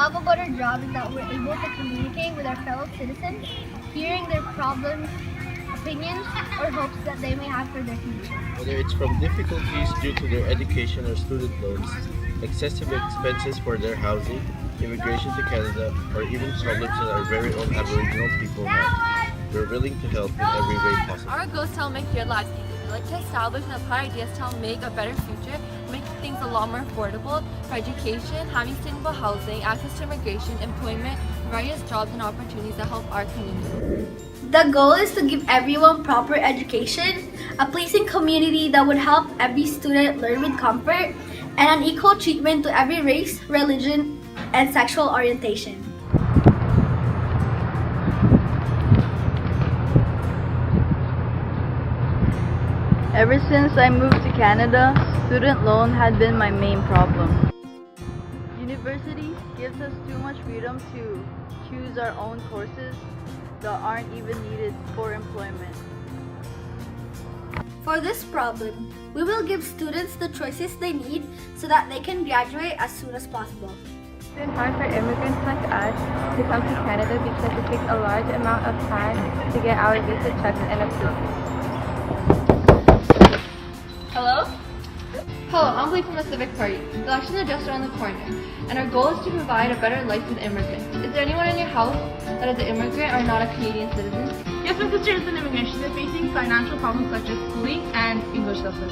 love about our job is that we're able to communicate with our fellow citizens, hearing their problems, opinions, or hopes that they may have for their future. Whether it's from difficulties due to their education or student loans, excessive expenses for their housing, immigration to Canada, or even problems that our very own Aboriginal people have, we're willing to help in every way possible. Our goal is to help make your lives easier. We like to establish and apply ideas to help make a better future, make things a lot more affordable for education, having sustainable housing, access to immigration, employment, various jobs and opportunities that help our community. The goal is to give everyone proper education, a pleasing community that would help every student learn with comfort, and an equal treatment to every race, religion, and sexual orientation. Ever since I moved to Canada, student loan had been my main problem. University gives us too much freedom to choose our own courses that aren't even needed for employment. For this problem, we will give students the choices they need so that they can graduate as soon as possible. It's been hard for immigrants like us to come to Canada because it takes a large amount of time to get our visa checked and approved. Hello? Hello, I'm Blake from the Civic Party. The elections are just around the corner, and our goal is to provide a better life for the immigrants. Is there anyone in your house that is an immigrant or not a Canadian citizen? Yes, my sister is an immigrant. She's facing financial problems such as schooling and English lessons.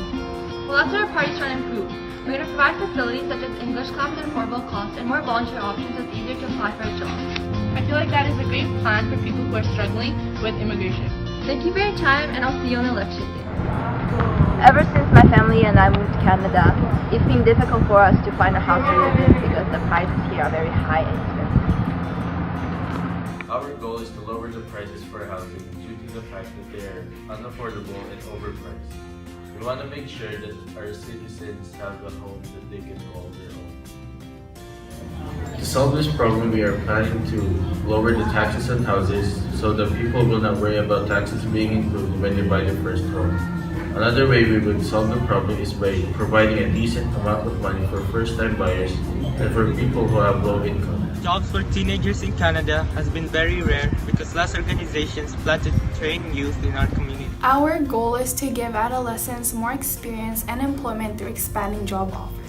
Well, that's what our party's trying to improve. We're going to provide facilities such as English classes at affordable cost and more volunteer options so it's easier to apply for a job. I feel like that is a great plan for people who are struggling with immigration. Thank you for your time, and I'll see you on election day. Ever since my family and I moved to Canada, it's been difficult for us to find a house to live in because the prices here are very high and expensive. Our goal is to lower the prices for housing due to the fact that they are unaffordable and overpriced. We want to make sure that our citizens have a home that they can call their own. To solve this problem, we are planning to lower the taxes on houses so that people will not worry about taxes being included when they buy their first home. Another way we would solve the problem is by providing a decent amount of money for first-time buyers and for people who have low income. Jobs for teenagers in Canada has been very rare because less organizations plan to train youth in our community. Our goal is to give adolescents more experience and employment through expanding job offers.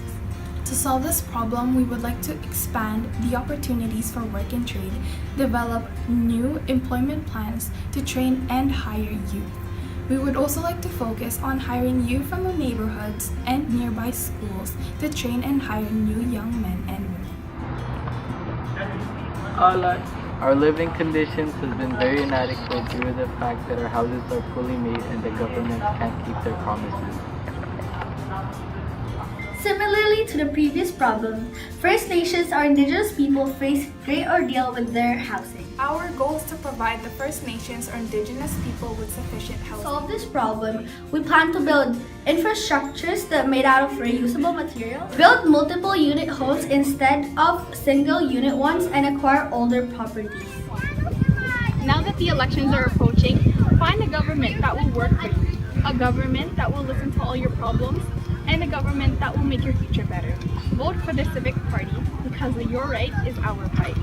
To solve this problem, we would like to expand the opportunities for work and trade, develop new employment plans to train and hire youth. We would also like to focus on hiring youth from the neighborhoods and nearby schools to train and hire new young men and women. Our living conditions have been very inadequate due to the fact that our houses are poorly made and the government can't keep their promises. Similarly to the previous problem, First Nations or Indigenous people face great ordeal with their housing. Our goal is to provide the First Nations or Indigenous people with sufficient To housing. solve this problem, we plan to build infrastructures that are made out of reusable materials, build multiple unit homes instead of single unit ones, and acquire older properties. Now that the elections are approaching, find a government that will work for you, a government that will listen to all your problems, and a government that will make your future better. Vote for the Civic Party because your right is our right.